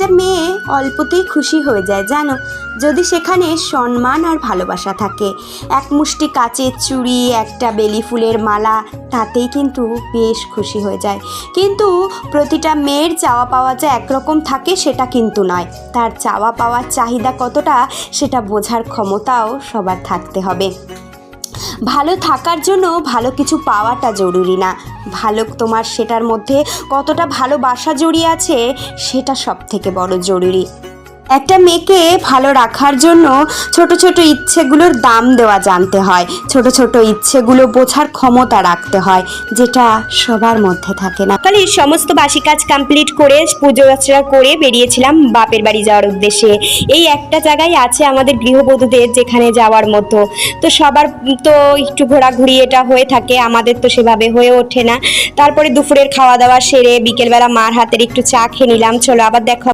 একটা মেয়ে অল্পতেই খুশি হয়ে যায় জানো, যদি সেখানে সম্মান আর ভালোবাসা থাকে। এক মুষ্টি কাচের চুড়ি, একটা বেলি ফুলের মালা, তাতেই কিন্তু বেশ খুশি হয়ে যায়। কিন্তু প্রতিটা মেয়ের চাওয়া পাওয়া যে একরকম থাকে সেটা কিন্তু নয়। তার চাওয়া পাওয়ার চাহিদা কতটা সেটা বোঝার ক্ষমতাও সবার থাকতে হবে। ভালো থাকার জন্য ভালো কিছু পাওয়াটা জরুরি না, ভালো তোমার সেটার মধ্যে কতটা ভালোবাসা জড়িয়ে আছে সেটা সব থেকে বড় জরুরি। একটা মেয়েকে ভালো রাখার জন্য ছোট ছোট ইচ্ছেগুলোর দাম দেওয়া জানতে হয়, ছোট ছোট ইচ্ছেগুলো বোঝার ক্ষমতা রাখতে হয়, যেটা সবার মধ্যে থাকে না। কাল সমস্ত বাসি কাজ কমপ্লিট করে পুজো অর্চনা করে বেরিয়েছিলাম বাপের বাড়ি যাওয়ার উদ্দেশ্যে। এই একটা জায়গায় আছে আমাদের গৃহবধূদের যেখানে যাওয়ার মতো, তো সবার তো একটু ঘোরাঘুরি এটা হয়ে থাকে, আমাদের তো সেভাবে হয়ে ওঠে না। তারপরে দুপুরের খাওয়া দাওয়া সেরে বিকেলবেলা মার হাতের একটু চা খেয়ে নিলাম। চলো আবার দেখা